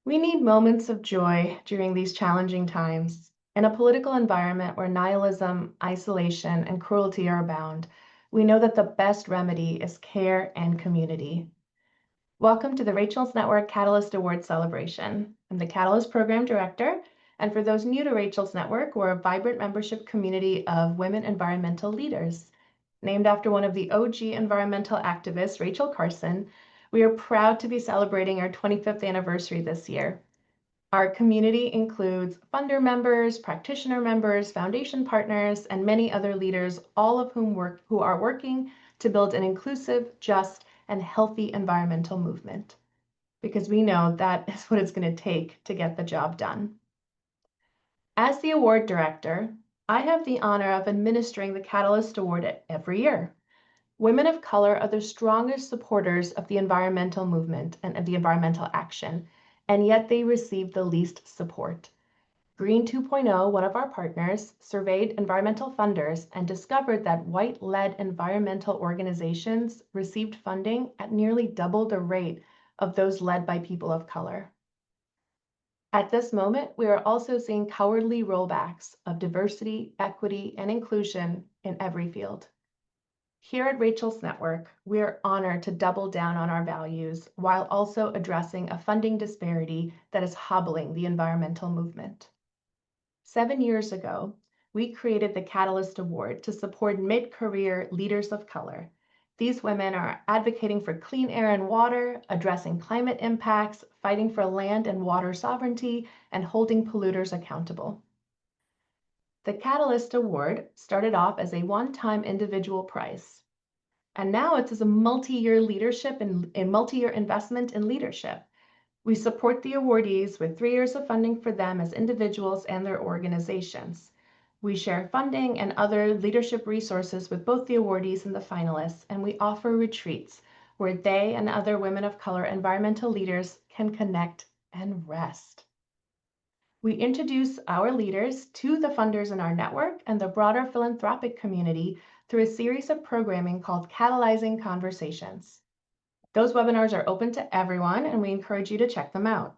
We need moments of joy during these challenging times. In a political environment where nihilism, isolation, and cruelty are abound, we know that the best remedy is care and community. Welcome to the Rachel's Network Catalyst Award celebration. I'm the Catalyst Program Director, and for those new to Rachel's Network, we're a vibrant membership community of women environmental leaders. Named after one of the OG environmental activists, Rachel Carson, we are proud to be celebrating our 25th anniversary this year. Our community includes funder members, practitioner members, foundation partners, and many other leaders, all of whom are working to build an inclusive, just, and healthy environmental movement. Because we know that is what it's going to take to get the job done. As the award director, I have the honor of administering the Catalyst Award every year. Women of color are the strongest supporters of the environmental movement and of the environmental action, and yet they receive the least support. Green 2.0, one of our partners, surveyed environmental funders and discovered that white-led environmental organizations received funding at nearly double the rate of those led by people of color. At this moment, we are also seeing cowardly rollbacks of diversity, equity, and inclusion in every field. Here at Rachel's Network, we are honored to double down on our values while also addressing a funding disparity that is hobbling the environmental movement. 7 years ago, we created the Catalyst Award to support mid-career leaders of color. These women are advocating for clean air and water, addressing climate impacts, fighting for land and water sovereignty, and holding polluters accountable. The Catalyst Award started off as a one-time individual prize, and now it's as a multi-year leadership and a multi-year investment in leadership. We support the awardees with 3 years of funding for them as individuals and their organizations. We share funding and other leadership resources with both the awardees and the finalists, and we offer retreats where they and other women of color environmental leaders can connect and rest. We introduce our leaders to the funders in our network and the broader philanthropic community through a series of programming called Catalyzing Conversations. Those webinars are open to everyone, and we encourage you to check them out.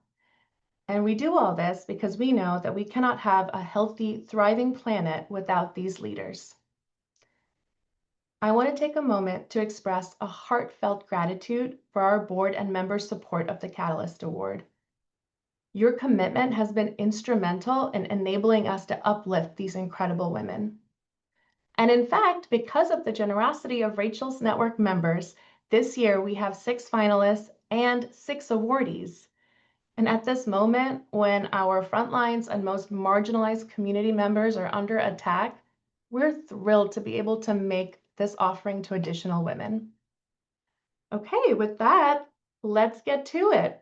And we do all this because we know that we cannot have a healthy, thriving planet without these leaders. I want to take a moment to express a heartfelt gratitude for our board and member support of the Catalyst Award. Your commitment has been instrumental in enabling us to uplift these incredible women. And in fact, because of the generosity of Rachel's Network members, this year we have 6 finalists and 6 awardees. And at this moment, when our frontlines and most marginalized community members are under attack, we're thrilled to be able to make this offering to additional women. Okay, with that, let's get to it.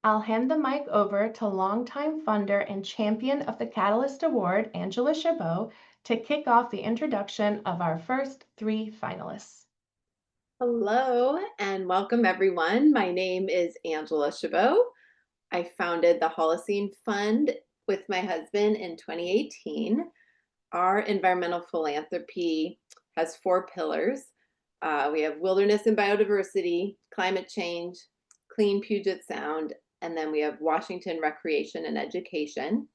I'll hand the mic over to longtime funder and champion of the Catalyst Award, Angela Chabot, to kick off the introduction of our first 3 finalists. Hello and welcome everyone. My name is Angela Chabot. I founded the Holocene Fund with my husband in 2018. Our environmental philanthropy has 4 pillars. We have wilderness and biodiversity, climate change, clean Puget Sound, and then we have Washington recreation and education.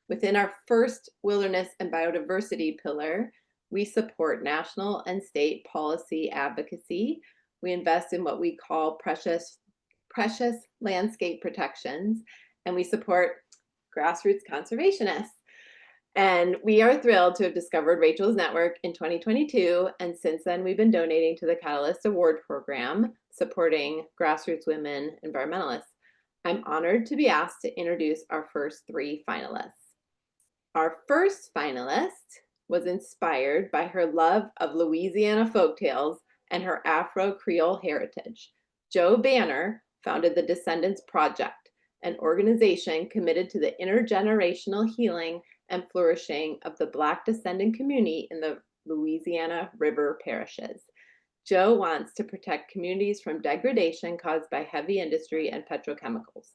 Within our first wilderness and biodiversity pillar, we support national and state policy advocacy. We invest in what we call precious landscape protections, and we support grassroots conservationists. And we are thrilled to have discovered Rachel's Network in 2022, and since then we've been donating to the Catalyst Award program, supporting grassroots women environmentalists. I'm honored to be asked to introduce our first 3 finalists. Our first finalist was inspired by her love of Louisiana folktales and her Afro-Creole heritage. Jo Banner founded the Descendants Project, an organization committed to the intergenerational healing and flourishing of the Black descendant community in the Louisiana River parishes. Jo wants to protect communities from degradation caused by heavy industry and petrochemicals.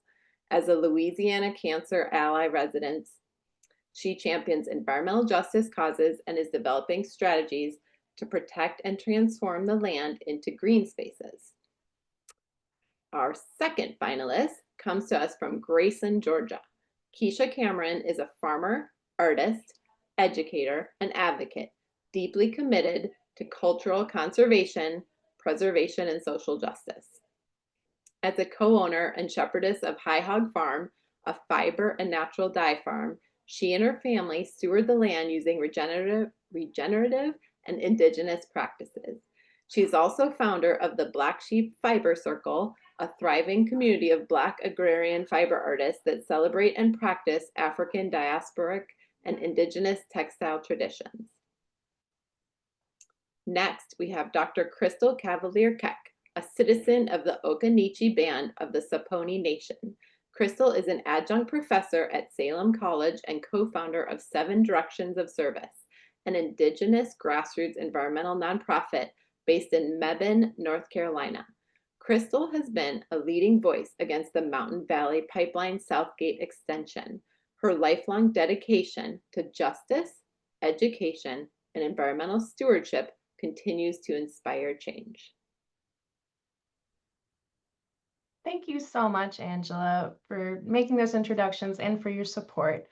As a Louisiana Cancer Ally resident, she champions environmental justice causes and is developing strategies to protect and transform the land into green spaces. Our second finalist comes to us from Grayson, Georgia. Keisha Cameron is a farmer, artist, educator, and advocate, deeply committed to cultural conservation, preservation, and social justice. As a co-owner and shepherdess of High Hog Farm, a fiber and natural dye farm, she and her family steward the land using regenerative and indigenous practices. She is also founder of the Black Sheep Fiber Circle, a thriving community of Black agrarian fiber artists that celebrate and practice African diasporic and indigenous textile traditions. Next, we have Dr. Crystal Cavalier Keck, a citizen of the Occaneechi Band of the Saponi Nation. Crystal is an adjunct professor at Salem College and co-founder of 7 Directions of Service, an indigenous grassroots environmental nonprofit based in Mebane, North Carolina. Crystal has been a leading voice against the Mountain Valley Pipeline Southgate extension. Her lifelong dedication to justice, education, and environmental stewardship continues to inspire change. Thank you so much, Angela, for making those introductions and for your support.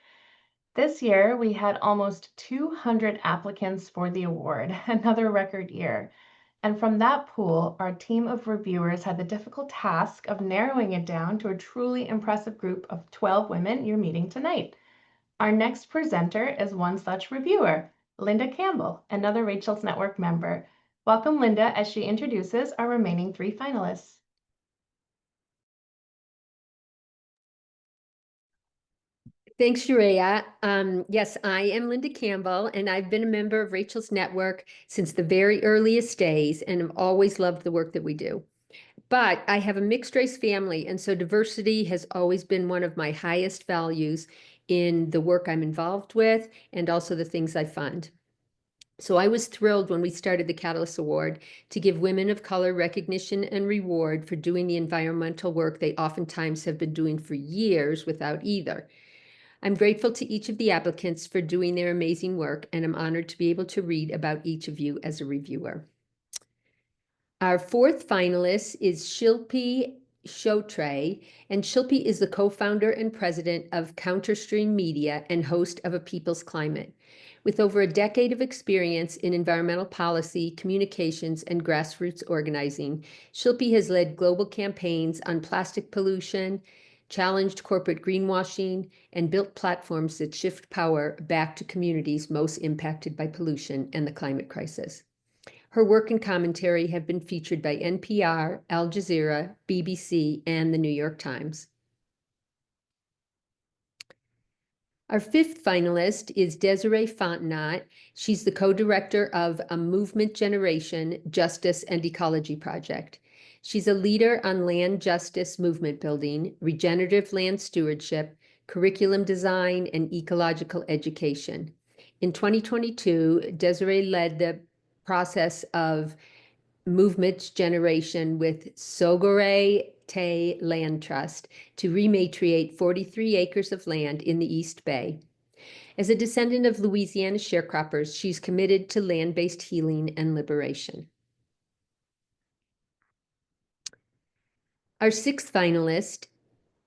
This year, we had almost 200 applicants for the award, another record year. And from that pool, our team of reviewers had the difficult task of narrowing it down to a truly impressive group of 12 women you're meeting tonight. Our next presenter is one such reviewer, Linda Campbell, another Rachel's Network member. Welcome, Linda, as she introduces our remaining 3 finalists. Thanks, Sharia. Yes, I am Linda Campbell, and I've been a member of Rachel's Network since the very earliest days, and have always loved the work that we do. But I have a mixed race family, and so diversity has always been one of my highest values in the work I'm involved with and also the things I fund. So I was thrilled when we started the Catalyst Award to give women of color recognition and reward for doing the environmental work they oftentimes have been doing for years without either. I'm grateful to each of the applicants for doing their amazing work, and I'm honored to be able to read about each of you as a reviewer. Our 4th finalist is Shilpi Shotre, and Shilpi is the co-founder and president of Counterstream Media and host of A People's Climate. With over a decade of experience in environmental policy, communications, and grassroots organizing, Shilpi has led global campaigns on plastic pollution, challenged corporate greenwashing, and built platforms that shift power back to communities most impacted by pollution and the climate crisis. Her work and commentary have been featured by NPR, Al Jazeera, BBC, and the New York Times. Our 5th finalist is Desiree Fontenot. She's the co-director of A Movement Generation, Justice and Ecology Project. She's a leader on land justice movement building, regenerative land stewardship, curriculum design, and ecological education. In 2022, Desiree led the process of movement generation with Sogore Te Land Trust to rematriate 43 acres of land in the East Bay. As a descendant of Louisiana sharecroppers, she's committed to land-based healing and liberation. Our 6th finalist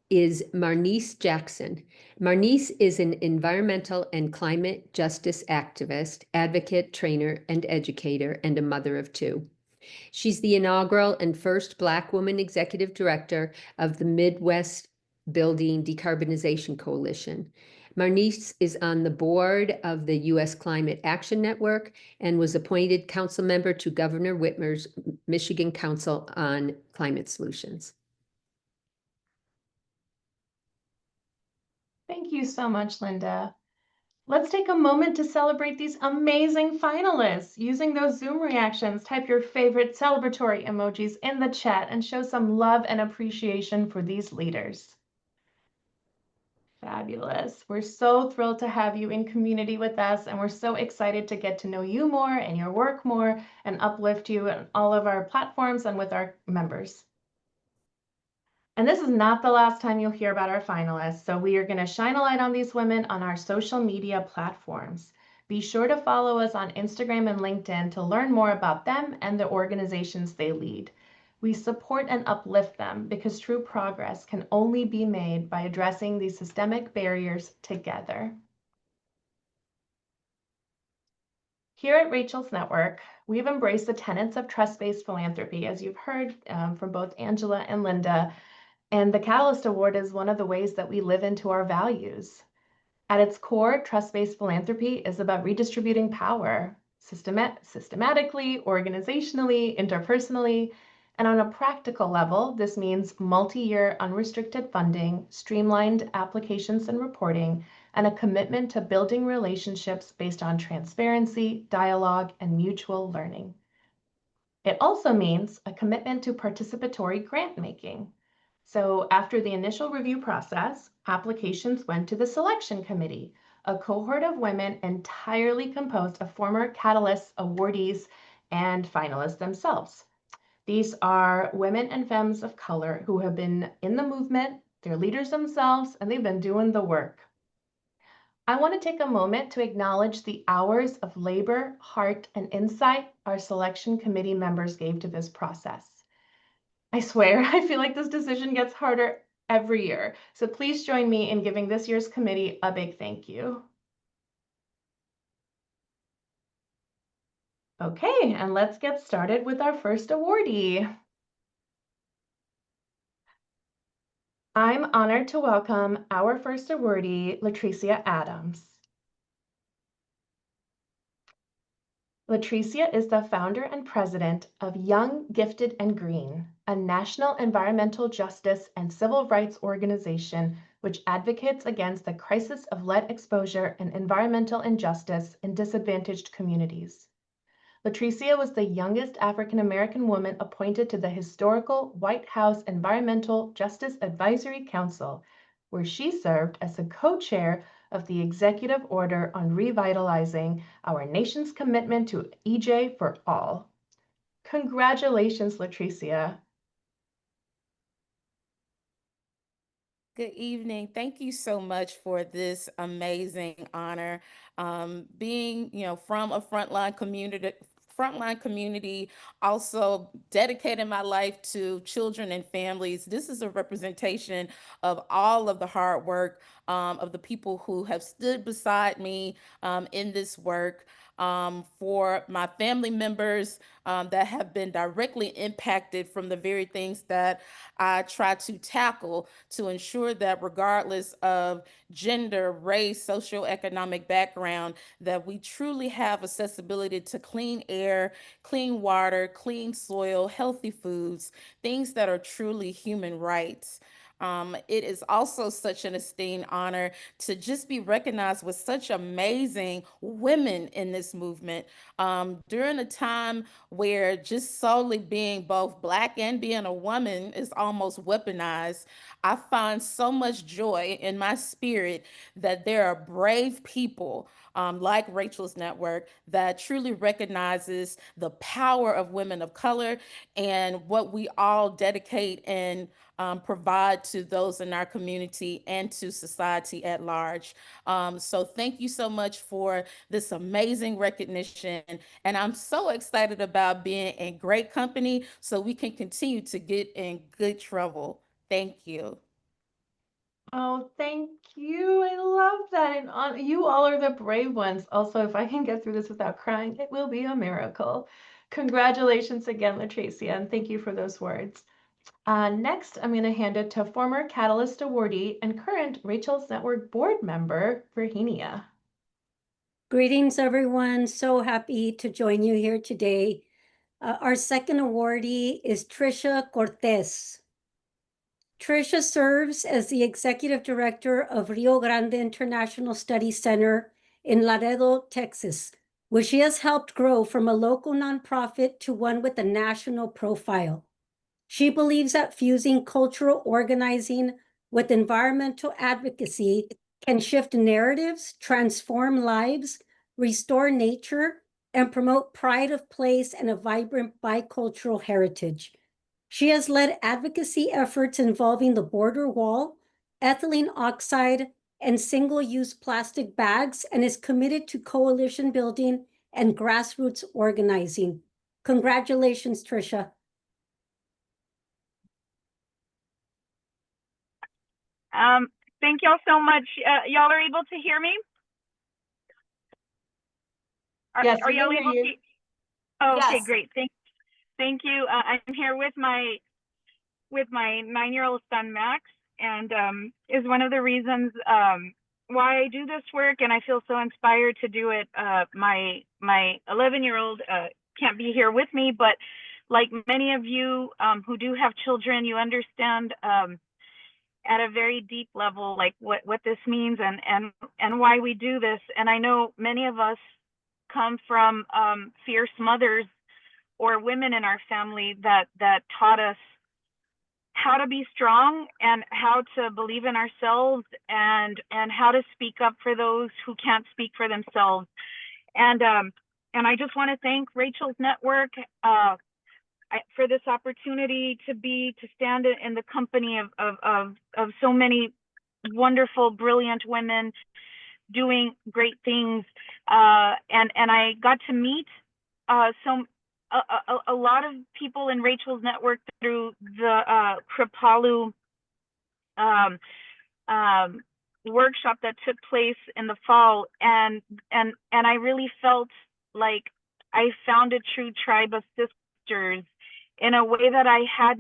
is Marnice Jackson. Marnice is an environmental and climate justice activist, advocate, trainer, and educator, and a mother of 2. She's the inaugural and first Black woman executive director of the Midwest Building Decarbonization Coalition. Marnice is on the board of the U.S. Climate Action Network and was appointed council member to Governor Whitmer's Michigan Council on Climate Solutions. Thank you so much, Linda. Let's take a moment to celebrate these amazing finalists. Using those Zoom reactions, type your favorite celebratory emojis in the chat and show some love and appreciation for these leaders. Fabulous. We're so thrilled to have you in community with us, and we're so excited to get to know you more and your work more and uplift you on all of our platforms and with our members. And this is not the last time you'll hear about our finalists, so we are going to shine a light on these women on our social media platforms. Be sure to follow us on Instagram and LinkedIn to learn more about them and the organizations they lead. We support and uplift them because true progress can only be made by addressing these systemic barriers together. Here at Rachel's Network, we've embraced the tenets of trust-based philanthropy, as you've heard from both Angela and Linda, and the Catalyst Award is one of the ways that we live into our values. At its core, trust-based philanthropy is about redistributing power systematically, organizationally, interpersonally, and on a practical level, this means multi-year unrestricted funding, streamlined applications and reporting, and a commitment to building relationships based on transparency, dialogue, and mutual learning. It also means a commitment to participatory grant making. So after the initial review process, applications went to the selection committee, a cohort of women entirely composed of former Catalyst awardees and finalists themselves. These are women and femmes of color who have been in the movement, they're leaders themselves, and they've been doing the work. I want to take a moment to acknowledge the hours of labor, heart, and insight our selection committee members gave to this process. I swear, I feel like this decision gets harder every year. So please join me in giving this year's committee a big thank you. Okay, and let's get started with our first awardee. I'm honored to welcome our first awardee, Latricia Adams. Latricia is the founder and president of Young, Gifted, and Green, a national environmental justice and civil rights organization which advocates against the crisis of lead exposure and environmental injustice in disadvantaged communities. Latricia was the youngest African-American woman appointed to the historical White House Environmental Justice Advisory Council, where she served as the co-chair of the Executive Order on Revitalizing Our Nation's Commitment to EJ for All. Congratulations, Latricia. Good evening. Thank you so much for this amazing honor. Being, from a frontline community, also dedicating my life to children and families. This is a representation of all of the hard work of the people who have stood beside me in this work. For my family members that have been directly impacted from the very things that I try to tackle to ensure that regardless of gender, race, socioeconomic background, that we truly have accessibility to clean air, clean water, clean soil, healthy foods, things that are truly human rights. It is also such an esteemed honor to just be recognized with such amazing women in this movement. During a time where just solely being both Black and being a woman is almost weaponized, I find so much joy in my spirit that there are brave people like Rachel's Network that truly recognizes the power of women of color and what we all dedicate and provide to those in our community and to society at large. So thank you so much for this amazing recognition. And I'm so excited about being in great company so we can continue to get in good trouble. Thank you. Oh, thank you. I love that. And you all are the brave ones. Also, if I can get through this without crying, it will be a miracle. Congratulations again, Latricia, and thank you for those words. Next, I'm going to hand it to former Catalyst awardee and current Rachel's Network board member, Virginia. Greetings, everyone. So happy to join you here today. Our second awardee is Trisha Cortez. Trisha serves as the executive director of Rio Grande International Study Center in Laredo, Texas, which she has helped grow from a local nonprofit to one with a national profile. She believes that fusing cultural organizing with environmental advocacy can shift narratives, transform lives, restore nature, and promote pride of place and a vibrant bicultural heritage. She has led advocacy efforts involving the border wall, ethylene oxide, and single-use plastic bags, and is committed to coalition building and grassroots organizing. Congratulations, Trisha. Thank y'all so much. Y'all are able to hear me? Yes, Are we y'all can hear able you. to? Oh, okay, Yes. great. Thank you. I'm here with my 9-year-old son Max, and is one of the reasons why I do this work, and I feel so inspired to do it. My 11-year-old can't be here with me, but like many of you who do have children, you understand at a very deep level like what this means and why we do this. And I know many of us come from fierce mothers or women in our family that taught us how to be strong and how to believe in ourselves and how to speak up for those who can't speak for themselves. And I just want to thank Rachel's Network for this opportunity to stand in the company of so many wonderful, brilliant women doing great things. And I got to meet a lot of people in Rachel's Network through the Kripalu um, workshop that took place in the fall, and I really felt like I found a true tribe of sisters in a way that I had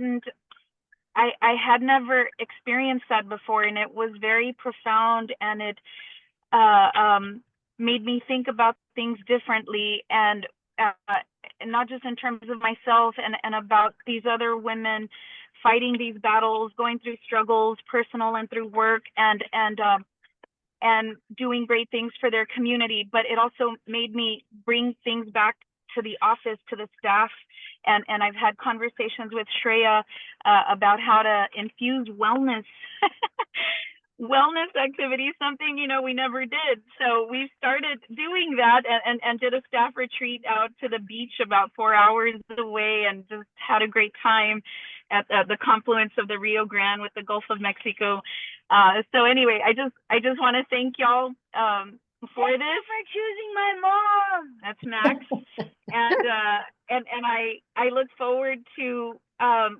never experienced that before, and it was very profound, and it made me think about things differently, and not just in terms of myself and about these other women fighting these battles, going through struggles, personal and through work, and doing great things for their community. But it also made me bring things back to the office, to the staff. And I've had conversations with Shreya about how to infuse wellness wellness activities, something we never did. So we started doing that and did a staff retreat out to the beach about 4 hours away, and just had a great time at the confluence of the Rio Grande with the Gulf of Mexico. So anyway, I just want to thank y'all for this. Thank you for choosing my mom. That's Max. and I look forward to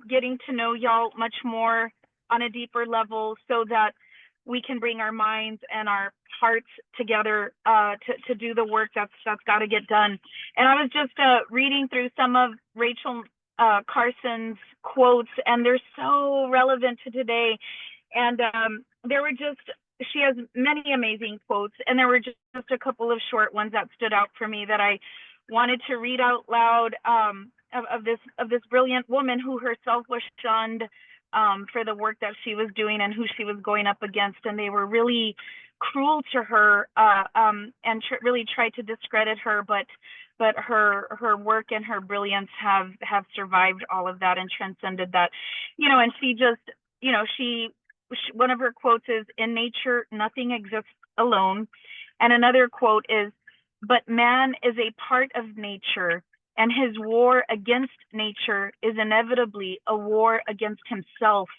getting to know y'all much more on a deeper level, so that we can bring our minds and our hearts together to do the work that's got to get done. And I was just reading through some of Rachel Carson's quotes, and they're so relevant to today. And she has many amazing quotes, and there were just a couple of short ones that stood out for me that I wanted to read out loud of this brilliant woman who herself was shunned for the work that she was doing and who she was going up against, and they were really cruel to her and really tried to discredit her, but her work and her brilliance have survived all of that and transcended that. And she just, she one of her quotes is, "In nature nothing exists alone," and another quote is, "But man is a part of nature, and his war against nature is inevitably a war against himself."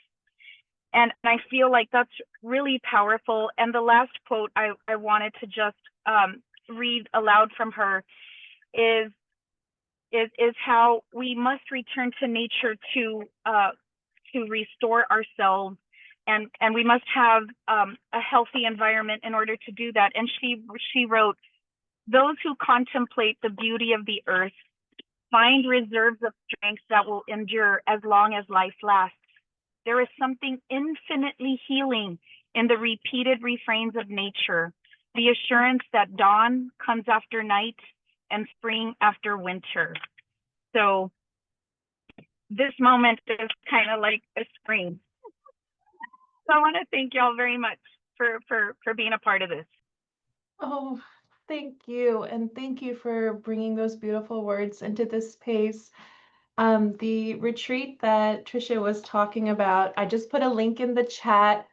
And I feel like that's really powerful. And the last quote I wanted to just read aloud from her is how we must return to nature to restore ourselves, and we must have a healthy environment in order to do that. And she wrote, "Those who contemplate the beauty of the earth find reserves of strength that will endure as long as life lasts. There is something infinitely healing in the repeated refrains of nature, the assurance that dawn comes after night and spring after winter." So this moment is kind of like a spring. So I want to thank y'all very much for being a part of this. Oh, thank you. And thank you for bringing those beautiful words into this space. The retreat that Tricia was talking about, I just put a link in the chat.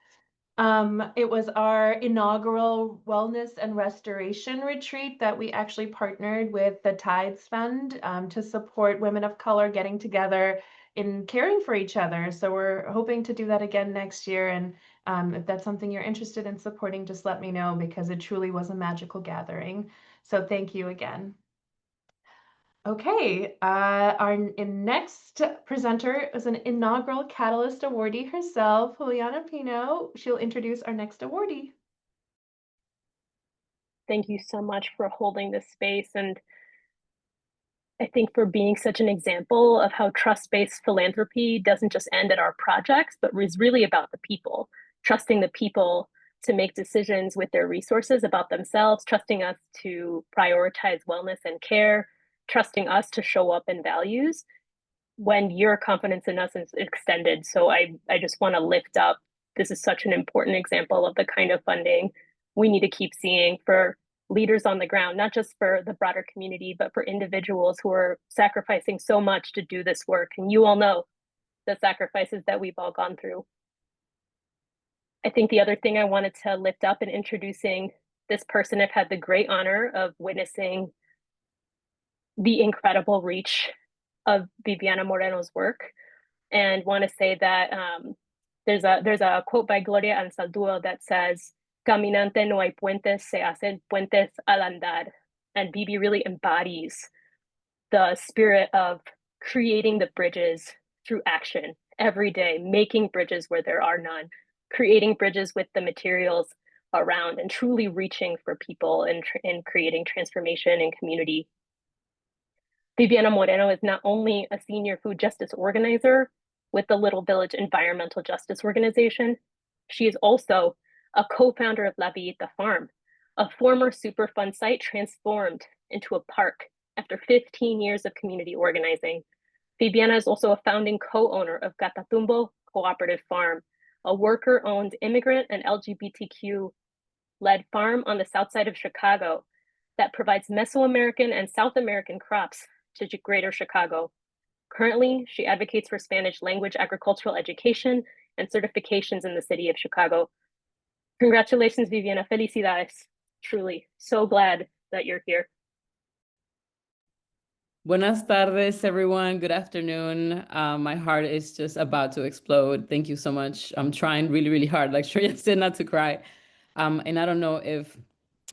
It was our inaugural wellness and restoration retreat that we actually partnered with the Tides Fund to support women of color getting together in caring for each other. So we're hoping to do that again next year. And if that's something you're interested in supporting, just let me know, because it truly was a magical gathering. So thank you again. Okay, our next presenter is an inaugural Catalyst awardee herself, Juliana Pino. She'll introduce our next awardee. Thank you so much for holding this space, and I think for being such an example of how trust-based philanthropy doesn't just end at our projects, but is really about the people, trusting the people to make decisions with their resources about themselves, trusting us to prioritize wellness and care, trusting us to show up in values when your confidence in us is extended. So I just want to lift up, this is such an important example of the kind of funding we need to keep seeing for leaders on the ground, not just for the broader community, but for individuals who are sacrificing so much to do this work. And you all know the sacrifices that we've all gone through. I think the other thing I wanted to lift up in introducing this person, I've had the great honor of witnessing the incredible reach of Viviana Moreno's work, and want to say that there's a quote by Gloria Anzaldúa that says, "Caminante no hay puentes, se hacen puentes al andar," and Bibi really embodies the spirit of creating the bridges through action every day, making bridges where there are none, creating bridges with the materials around, and truly reaching for people and creating transformation in community. Viviana Moreno is not only a senior food justice organizer with the Little Village Environmental Justice Organization, she is also a co-founder of La Villita Farm, a former Superfund site transformed into a park after 15 years of community organizing. Viviana is also a founding co-owner of Catatumbo Cooperative Farm, a worker-owned immigrant and LGBTQ-led farm on the south side of Chicago that provides Mesoamerican and South American crops to Greater Chicago. Currently, she advocates for Spanish language agricultural education and certifications in the city of Chicago. Congratulations, Viviana. Felicidades. Truly, so glad that you're here. Buenas tardes, everyone. Good afternoon. My heart is just about to explode. Thank you so much. I'm trying really, really hard, like Shreya said, not to cry. And I don't know if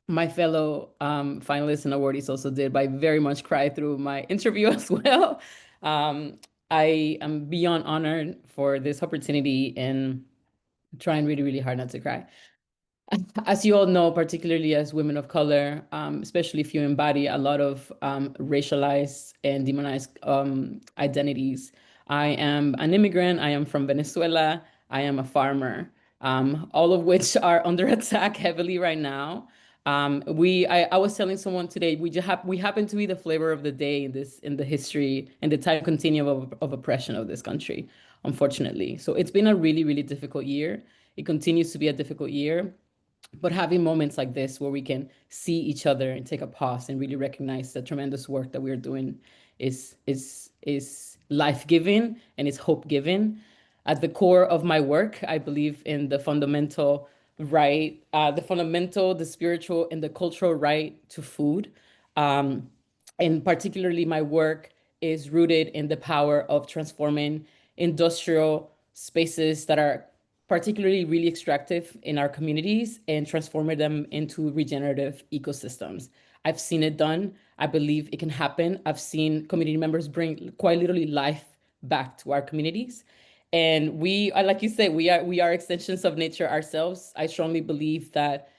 my fellow finalists and awardees also did, but I very much cried through my interview as well. I am beyond honored for this opportunity and trying really, really hard not to cry. As you all know, particularly as women of color, especially if you embody a lot of racialized and demonized identities. I am an immigrant. I am from Venezuela. I am a farmer, all of which are under attack heavily right now. I was telling someone today, we happen to be the flavor of the day in the history and the time continuum of oppression of this country, unfortunately. So it's been a really, really difficult year. It continues to be a difficult year. But having moments like this where we can see each other and take a pause and really recognize the tremendous work that we're doing is life-giving and is hope-giving. At the core of my work, I believe in the fundamental right, the spiritual, and the cultural right to food. And particularly my work is rooted in the power of transforming industrial spaces that are particularly really extractive in our communities and transforming them into regenerative ecosystems. I've seen it done. I believe it can happen. I've seen community members bring quite literally life back to our communities. And like you said, we are extensions of nature ourselves. I strongly believe that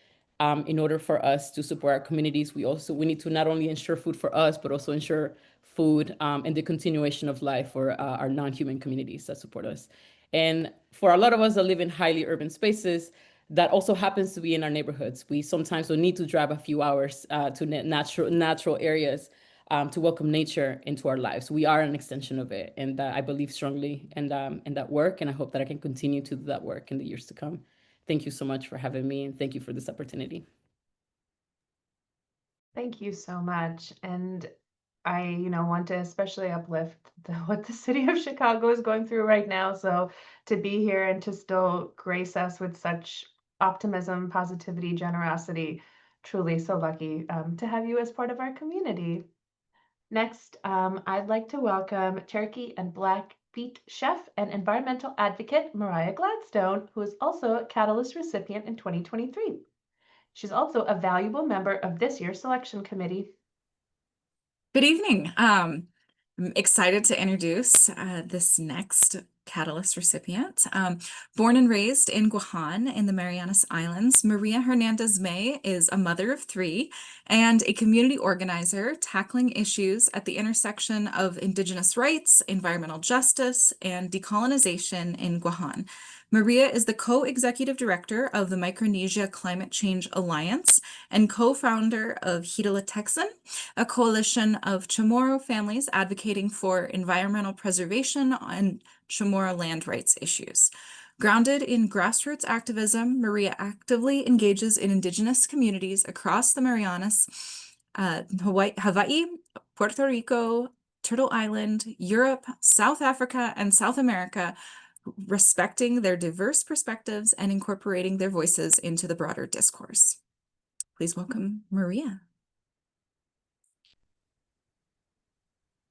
in order for us to support our communities, we need to not only ensure food for us, but also ensure food and the continuation of life for our non-human communities that support us. And for a lot of us that live in highly urban spaces, that also happens to be in our neighborhoods. We sometimes will need to drive a few hours to natural areas to welcome nature into our lives. We are an extension of it, and I believe strongly in that work, and I hope that I can continue to do that work in the years to come. Thank you so much for having me, and thank you for this opportunity. Thank you so much. And I, want to especially uplift what the city of Chicago is going through right now. So to be here and to still grace us with such optimism, positivity, generosity, truly so lucky to have you as part of our community. Next, I'd like to welcome Cherokee and Blackfeet chef and environmental advocate Mariah Gladstone, who is also a Catalyst recipient in 2023. She's also a valuable member of this year's selection committee. Good evening. I'm excited to introduce this next Catalyst recipient. Born and raised in Guahan in the Marianas Islands, Maria Hernandez May is a mother of three and a community organizer tackling issues at the intersection of Indigenous rights, environmental justice, and decolonization in Guahan. Maria is the co-executive director of the Micronesia Climate Change Alliance and co-founder of Hitala Texan, a coalition of Chamorro families advocating for environmental preservation and Chamorro land rights issues. Grounded in grassroots activism, Maria actively engages in Indigenous communities across the Marianas, Hawaii, Puerto Rico, Turtle Island, Europe, South Africa, and South America, respecting their diverse perspectives and incorporating their voices into the broader discourse. Please welcome Maria.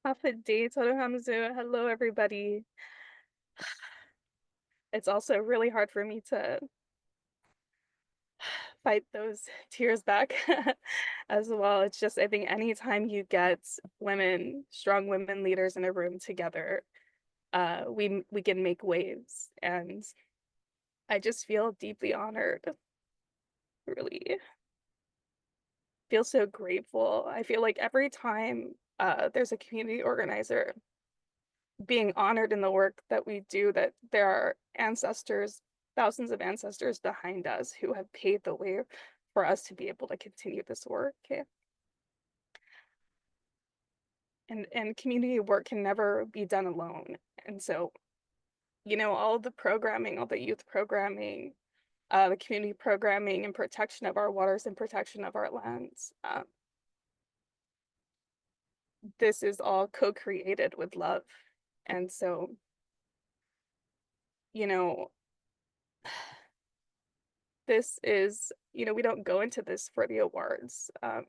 Hello, everybody. It's also really hard for me to fight those tears back as well. It's just, I think anytime you get women, strong women leaders in a room together, we can make waves. And I just feel deeply honored, really feel so grateful. I feel like every time there's a community organizer being honored in the work that we do, that there are ancestors, thousands of ancestors behind us who have paved the way for us to be able to continue this work. And community work can never be done alone. And so, you know, all the programming, all the youth programming, the community programming and protection of our waters and protection of our lands, this is all co-created with love. And so, you know, this is, you know, we don't go into this for the awards. I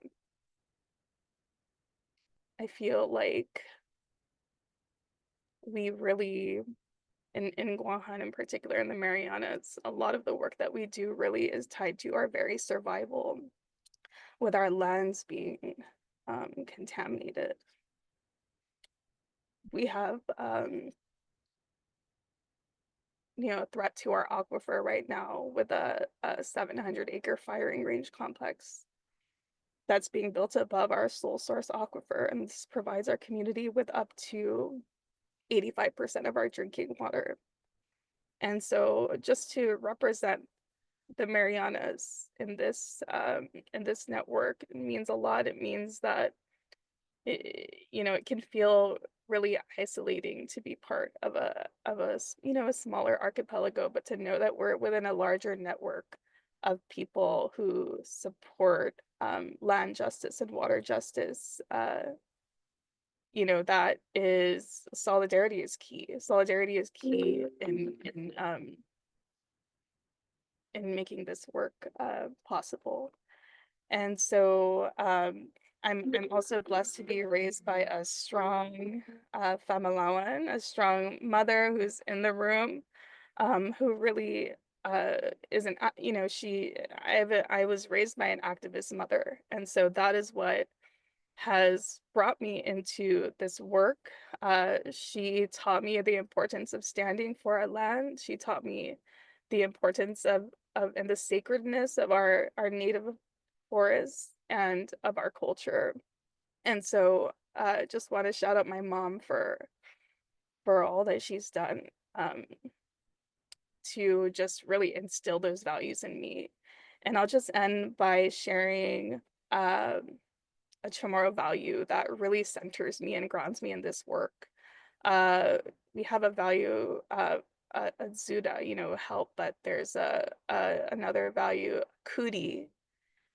feel like we really, in Guahan in particular, in the Marianas, a lot of the work that we do really is tied to our very survival, with our lands being contaminated. We have, you know, a threat to our aquifer right now with a 700-acre firing range complex that's being built above our sole source aquifer, and this provides our community with up to 85% of our drinking water. And so just to represent the Marianas in this network means a lot. It means that you know, it can feel really isolating to be part of a you know, a smaller archipelago, but to know that we're within a larger network of people who support land justice and water justice. You know, that is, solidarity is key. Solidarity is key in making this work possible. And so I'm also blessed to be raised by a strong Famalawan, a strong mother who's in the room, who really is an, you know, I was raised by an activist mother. And so that is what has brought me into this work. She taught me the importance of standing for our land. She taught me the importance of and the sacredness of our native forests and of our culture. And so just want to shout out my mom for all that she's done to just really instill those values in me. And I'll just end by sharing a Chamorro value that really centers me and grounds me in this work. We have a value, a Zuda, you know, help, but there's another value, Kudi.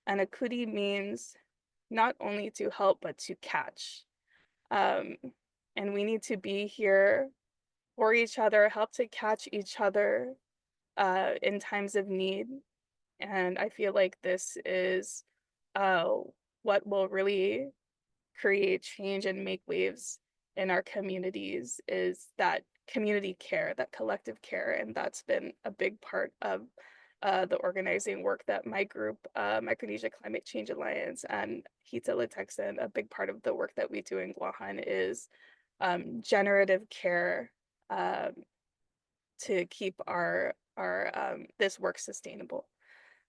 And a Kudi means not only to help, but to catch. And we need to be here for each other, help to catch each other in times of need. And I feel like this is what will really create change and make waves in our communities, is that community care, that collective care. And that's been a big part of the organizing work that my group, Micronesia Climate Change Alliance and Hita Texan, a big part of the work that we do in Guahan is generative care to keep our this work sustainable.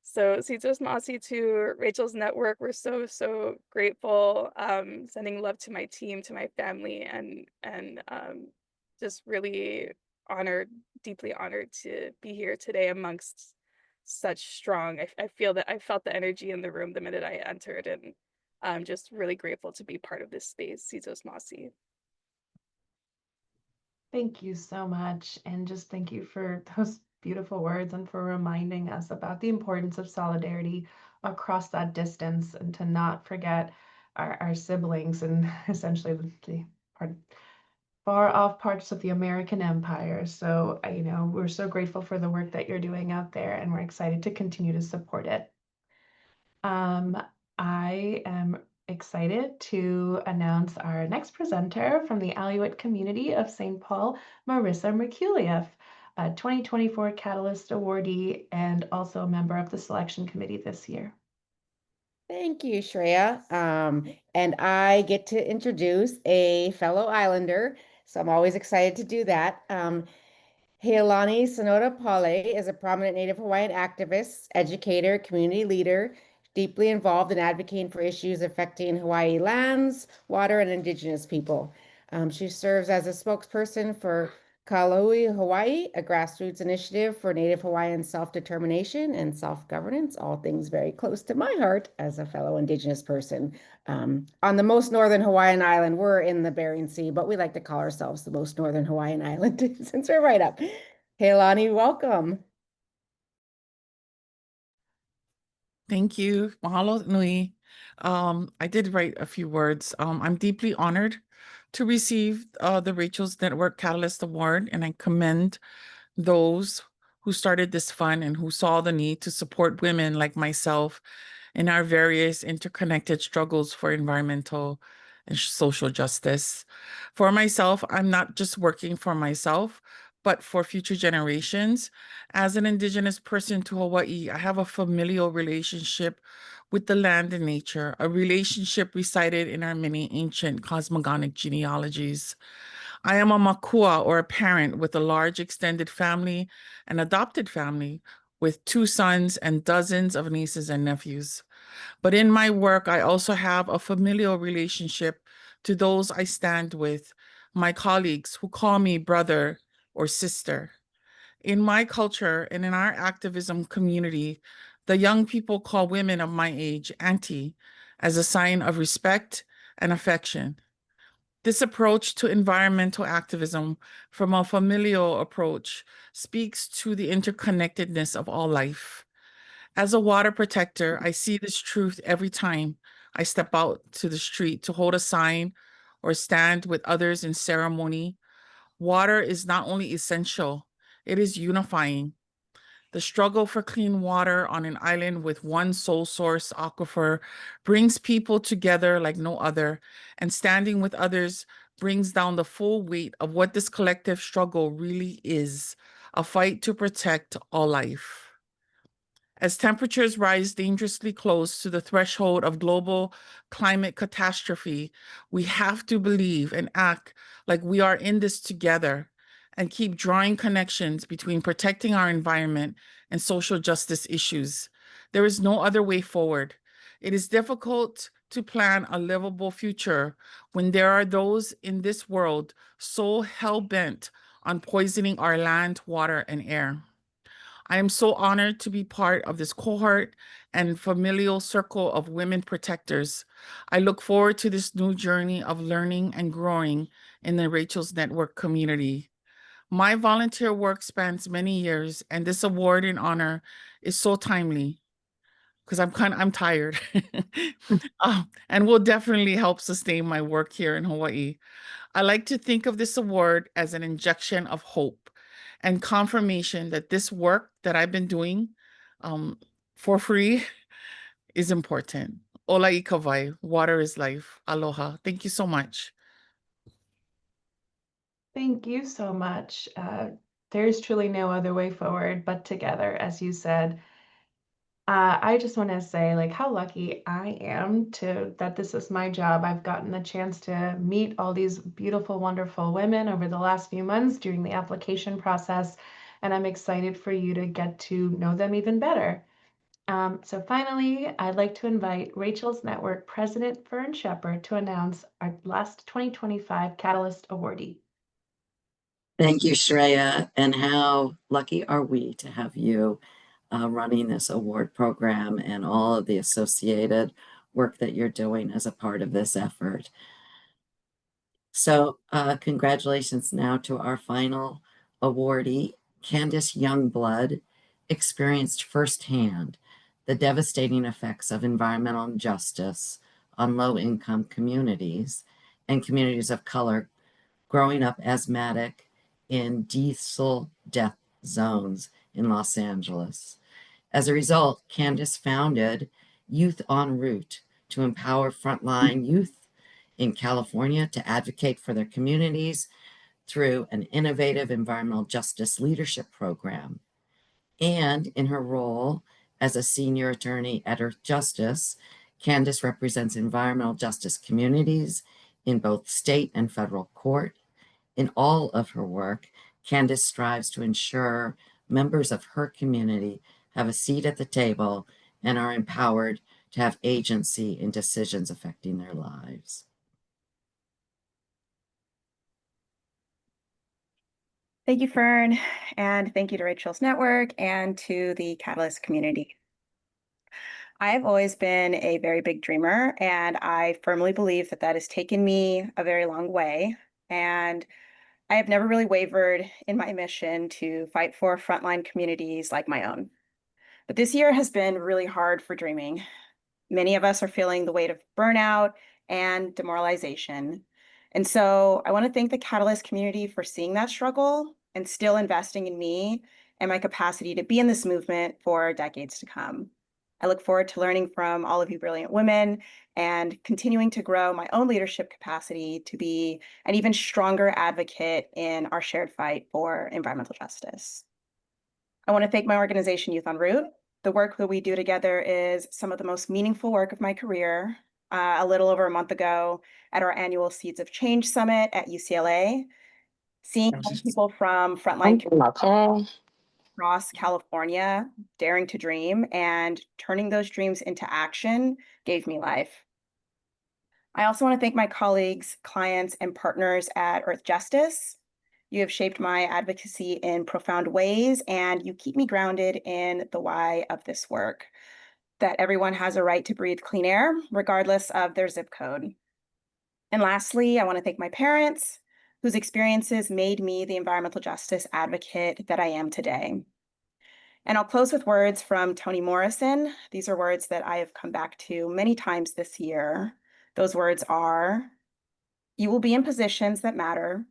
So Sitos Masi to Rachel's network, we're so grateful. Sending love to my team, to my family, and just really honored, deeply honored to be here today amongst such strong. I feel that I felt the energy in the room the minute I entered, and I'm just really grateful to be part of this space. Sitos Masi. Thank you so much. And just thank you for those beautiful words and for reminding us about the importance of solidarity across that distance and to not forget our siblings and essentially the far off parts of the American empire. So, we're so grateful for the work that you're doing out there and we're excited to continue to support it. I am excited to announce our next presenter from the Aleut community of St. Paul, Marissa Merkulieff, a 2024 Catalyst Awardee and also a member of the selection committee this year. Thank you, Shreya. And I get to introduce a fellow Islander, so I'm always excited to do that. Heilani Sonora Pale is a prominent Native Hawaiian activist, educator, community leader, deeply involved in advocating for issues affecting Hawaii lands, water, and Indigenous people. She serves as a spokesperson for Kalaui Hawaii, a grassroots initiative for Native Hawaiian self-determination and self-governance, all things very close to my heart as a fellow Indigenous person. On the most northern Hawaiian island, we're in the Bering Sea, but we like to call ourselves the most northern Hawaiian island since we're right up. Heilani, welcome. Thank you. Mahalo nui. I did write a few words. I'm deeply honored to receive the Rachel's Network Catalyst Award, and I commend those who started this fund and who saw the need to support women like myself in our various interconnected struggles for environmental and social justice. For myself, I'm not just working for myself, but for future generations. As an Indigenous person to Hawaii, I have a familial relationship with the land and nature, a relationship recited in our many ancient cosmogonic genealogies. I am a makua, or a parent, with a large extended family, an adopted family with 2 sons and dozens of nieces and nephews. But in my work, I also have a familial relationship to those I stand with, my colleagues who call me brother or sister. In my culture and in our activism community, the young people call women of my age auntie as a sign of respect and affection. This approach to environmental activism from a familial approach speaks to the interconnectedness of all life. As a water protector, I see this truth every time I step out to the street to hold a sign or stand with others in ceremony. Water is not only essential, it is unifying. The struggle for clean water on an island with one sole source aquifer brings people together like no other, and standing with others brings down the full weight of what this collective struggle really is, a fight to protect all life. As temperatures rise dangerously close to the threshold of global climate catastrophe, we have to believe and act like we are in this together and keep drawing connections between protecting our environment and social justice issues. There is no other way forward. It is difficult to plan a livable future when there are those in this world so hell-bent on poisoning our land, water, and air. I am so honored to be part of this cohort and familial circle of women protectors. I look forward to this new journey of learning and growing in the Rachel's Network community. My volunteer work spans many years, and this award and honor is so timely because I'm tired and will definitely help sustain my work here in Hawaii. I like to think of this award as an injection of hope and confirmation that this work that I've been doing for free is important. Ola i kawai, water is life. Aloha. Thank you so much. Thank you so much. There's truly no other way forward but together, as you said. I just want to say, like, how lucky I am that this is my job. I've gotten the chance to meet all these beautiful, wonderful women over the last few months during the application process, and I'm excited for you to get to know them even better. So finally, I'd like to invite Rachel's Network President Fern Shepard to announce our last 2025 Catalyst awardee. Thank you, Shreya. And how lucky are we to have you running this award program and all of the associated work that you're doing as a part of this effort. So congratulations now to our final awardee. Candace Youngblood experienced firsthand the devastating effects of environmental injustice on low-income communities and communities of color growing up asthmatic in diesel death zones in Los Angeles. As a result, Candace founded Youth en Route to empower frontline youth in California to advocate for their communities through an innovative environmental justice leadership program. And in her role as a senior attorney at Earth Justice, Candace represents environmental justice communities in both state and federal court. In all of her work, Candace strives to ensure members of her community have a seat at the table and are empowered to have agency in decisions affecting their lives. Thank you, Fern, and thank you to Rachel's Network and to the Catalyst community. I've always been a very big dreamer, and I firmly believe that that has taken me a very long way. And I have never really wavered in my mission to fight for frontline communities like my own. But this year has been really hard for dreaming. Many of us are feeling the weight of burnout and demoralization. And so I want to thank the Catalyst community for seeing that struggle and still investing in me and my capacity to be in this movement for decades to come. I look forward to learning from all of you brilliant women and continuing to grow my own leadership capacity to be an even stronger advocate in our shared fight for environmental justice. I want to thank my organization, Youth en Route. The work that we do together is some of the most meaningful work of my career. A little over a month ago at our annual Seeds of Change Summit at UCLA, seeing people from frontline across California daring to dream and turning those dreams into action gave me life. I also want to thank my colleagues, clients, and partners at Earth Justice. You have shaped my advocacy in profound ways, and you keep me grounded in the why of this work, that everyone has a right to breathe clean air, regardless of their zip code. And lastly, I want to thank my parents, whose experiences made me the environmental justice advocate that I am today. And I'll close with words from Toni Morrison. These are words that I have come back to many times this year. Those words are, "You will be in positions that matter,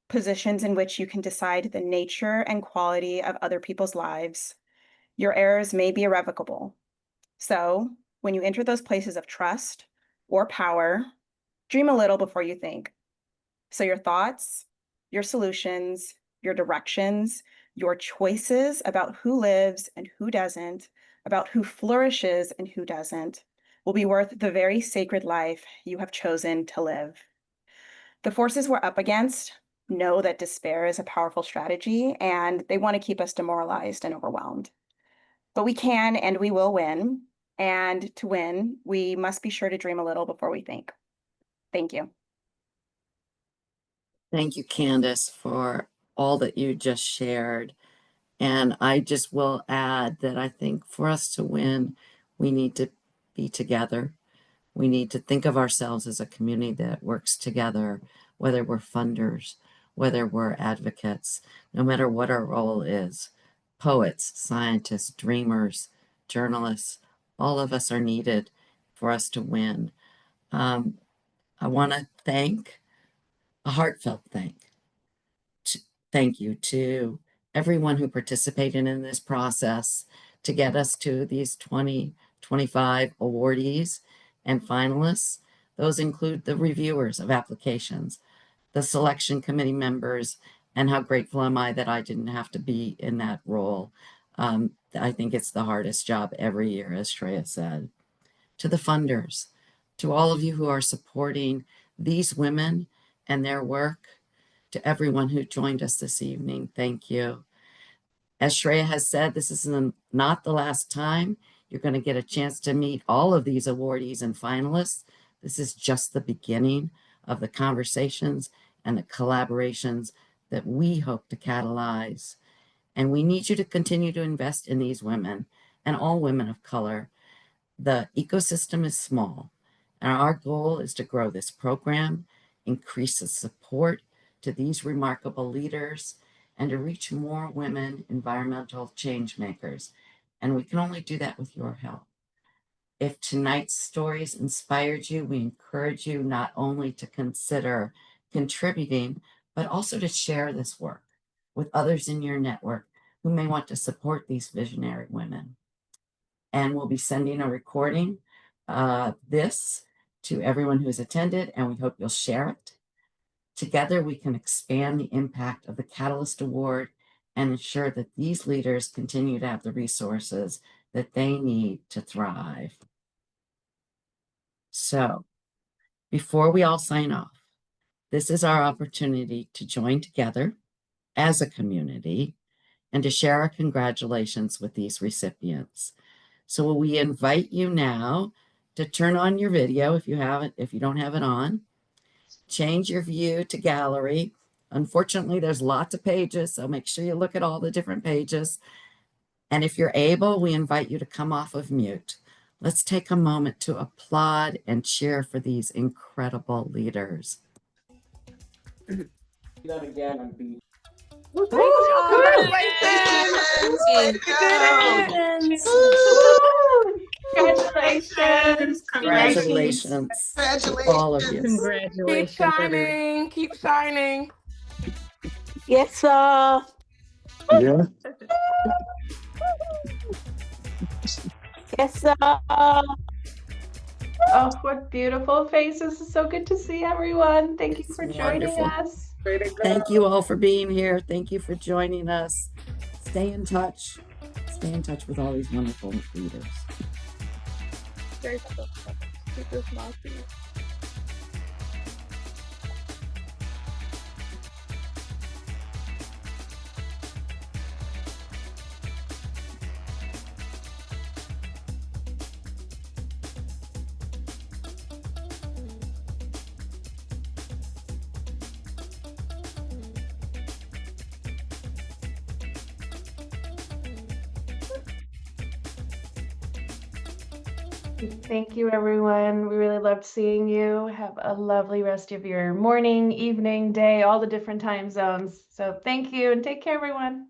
positions in which you can decide the nature and quality of other people's lives. Your errors may be irrevocable. So when you enter those places of trust or power, dream a little before you think. So your thoughts, your solutions, your directions, your choices about who lives and who doesn't, about who flourishes and who doesn't, will be worth the very sacred life you have chosen to live." The forces we're up against know that despair is a powerful strategy, and they want to keep us demoralized and overwhelmed. But we can and we will win. And to win, we must be sure to dream a little before we think. Thank you. Thank you, Candace, for all that you just shared. And I just will add that I think for us to win, we need to be together. We need to think of ourselves as a community that works together, whether we're funders, whether we're advocates, no matter what our role is. Poets, scientists, dreamers, journalists, all of us are needed for us to win. I want to thank, a heartfelt thank you to everyone who participated in this process to get us to these 2025 awardees and finalists. Those include the reviewers of applications, the selection committee members, And how grateful am I that I didn't have to be in that role. I think it's the hardest job every year, as Shreya said. To the funders, to all of you who are supporting these women and their work, to everyone who joined us this evening, thank you. As Shreya has said, this is not the last time you're going to get a chance to meet all of these awardees and finalists. This is just the beginning of the conversations and the collaborations that we hope to catalyze. And we need you to continue to invest in these women and all women of color. The ecosystem is small, and our goal is to grow this program, increase the support to these remarkable leaders, and to reach more women environmental change makers. And we can only do that with your help. If tonight's stories inspired you, we encourage you not only to consider contributing, but also to share this work with others in your network who may want to support these visionary women. And we'll be sending a recording of this to everyone who's attended, and we hope you'll share it. Together, we can expand the impact of the Catalyst Award and ensure that these leaders continue to have the resources that they need to thrive. So, before we all sign off, this is our opportunity to join together as a community and to share our congratulations with these recipients. So we invite you now to turn on your video if you don't have it on. Change your view to gallery. Unfortunately, there's lots of pages, so make sure you look at all the different pages. And if you're able, we invite you to come off of mute. Let's take a moment to applaud and cheer for these incredible leaders. That again and be. Congratulations. Congratulations to all of you. Congratulations. Keep shining. Keep shining. Yes, sir. Yeah. Yes, sir. Oh, what beautiful faces. It's so good to see everyone. Thank you for joining Wonderful. us. Thank you all for being here. Thank you for joining us. Stay in touch. Stay in touch with all these wonderful leaders. Thank you, everyone. We really loved seeing you. Have a lovely rest of your morning, evening, day, all the different time zones. So thank you and take care, everyone.